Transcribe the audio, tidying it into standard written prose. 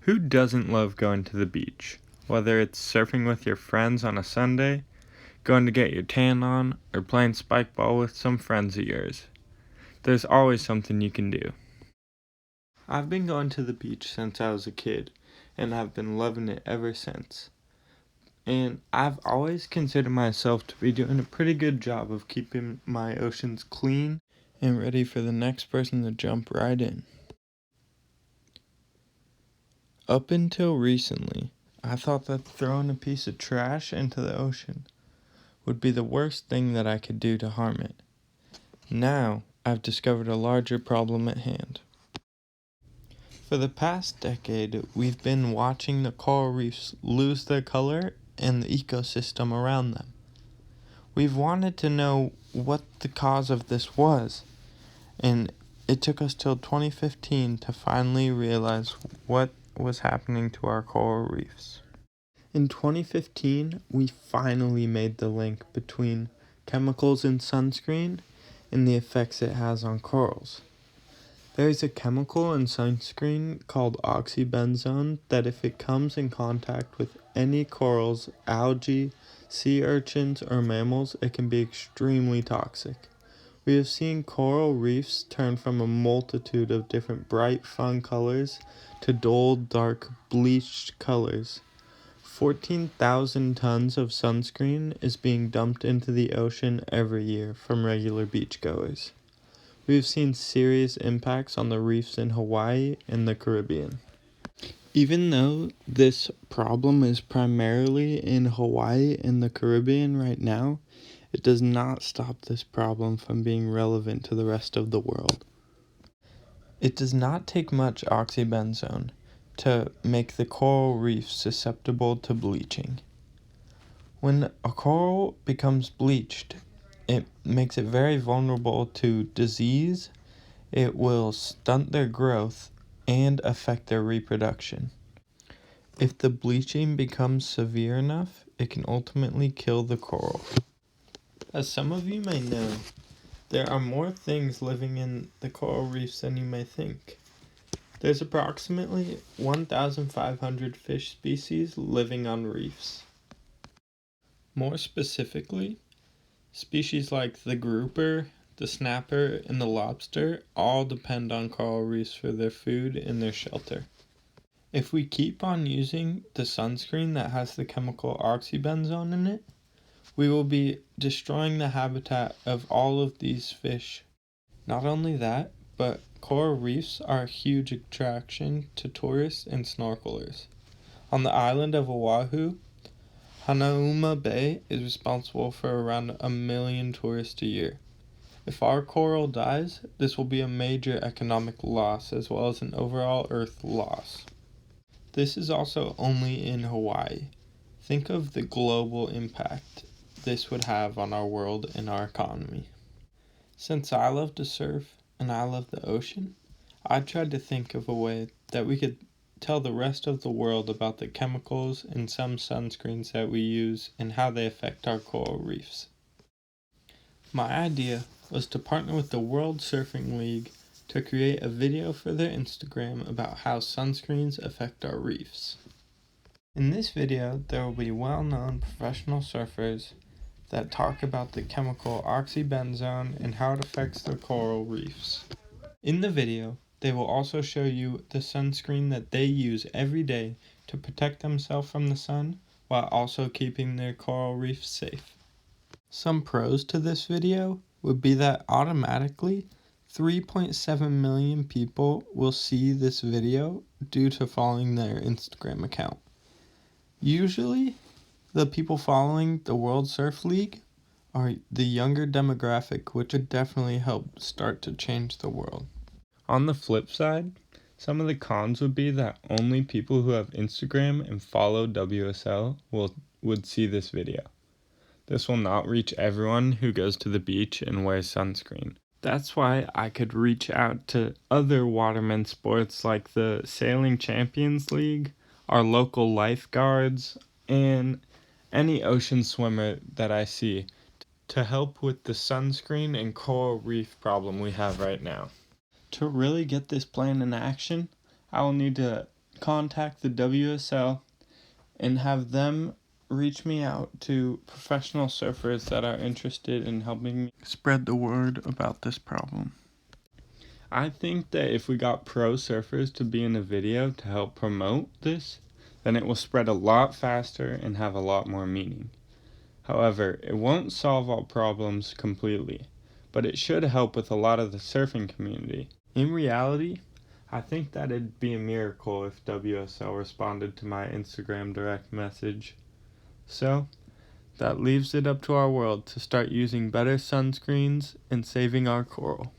Who doesn't love going to the beach? Whether it's surfing with your friends on a Sunday, going to get your tan on, or playing spike ball with some friends of yours, there's always something you can do. I've been going to the beach since I was a kid, and I've been loving it ever since. And I've always considered myself to be doing a pretty good job of keeping my oceans clean and ready for the next person to jump right in. Up until recently, I thought that throwing a piece of trash into the ocean would be the worst thing that I could do to harm it. Now, I've discovered a larger problem at hand. For the past decade, we've been watching the coral reefs lose their color and the ecosystem around them. We've wanted to know what the cause of this was, and it took us till 2015 to finally realize what was happening to our coral reefs. In 2015, we finally made the link between chemicals in sunscreen and the effects it has on corals. There is a chemical in sunscreen called oxybenzone that if it comes in contact with any corals, algae, sea urchins, or mammals, it can be extremely toxic. We have seen coral reefs turn from a multitude of different bright, fun colors to dull, dark, bleached colors. 14,000 tons of sunscreen is being dumped into the ocean every year from regular beachgoers. We have seen serious impacts on the reefs in Hawaii and the Caribbean. Even though this problem is primarily in Hawaii and the Caribbean right now, it does not stop this problem from being relevant to the rest of the world. It does not take much oxybenzone to make the coral reef susceptible to bleaching. When a coral becomes bleached, it makes it very vulnerable to disease, it will stunt their growth, and affect their reproduction. If the bleaching becomes severe enough, it can ultimately kill the coral. As some of you may know, there are more things living in the coral reefs than you may think. There's approximately 1,500 fish species living on reefs. More specifically, species like the grouper, the snapper, and the lobster all depend on coral reefs for their food and their shelter. If we keep on using the sunscreen that has the chemical oxybenzone in it, we will be destroying the habitat of all of these fish. Not only that, but coral reefs are a huge attraction to tourists and snorkelers. On the island of Oahu, Hanauma Bay is responsible for around 1 million tourists a year. If our coral dies, this will be a major economic loss as well as an overall Earth loss. This is also only in Hawaii. Think of the global impact this would have on our world and our economy. Since I love to surf and I love the ocean, I tried to think of a way that we could tell the rest of the world about the chemicals in some sunscreens that we use and how they affect our coral reefs. My idea was to partner with the World Surfing League to create a video for their Instagram about how sunscreens affect our reefs. In this video, there will be well-known professional surfers that talk about the chemical oxybenzone and how it affects the coral reefs. In the video, they will also show you the sunscreen that they use every day to protect themselves from the sun while also keeping their coral reefs safe. Some pros to this video would be that automatically 3.7 million people will see this video due to following their Instagram account. Usually, the people following the World Surf League are the younger demographic, which would definitely help start to change the world. On the flip side, some of the cons would be that only people who have Instagram and follow WSL would see this video. This will not reach everyone who goes to the beach and wears sunscreen. That's why I could reach out to other waterman sports like the Sailing Champions League, our local lifeguards, and any ocean swimmer that I see to help with the sunscreen and coral reef problem we have right now. To really get this plan in action, I will need to contact the WSL and have them reach me out to professional surfers that are interested in helping me spread the word about this problem. I think that if we got pro surfers to be in a video to help promote this, then it will spread a lot faster and have a lot more meaning. However, it won't solve all problems completely, but it should help with a lot of the surfing community. In reality, I think that it'd be a miracle if WSL responded to my Instagram direct message. So, that leaves it up to our world to start using better sunscreens and saving our coral.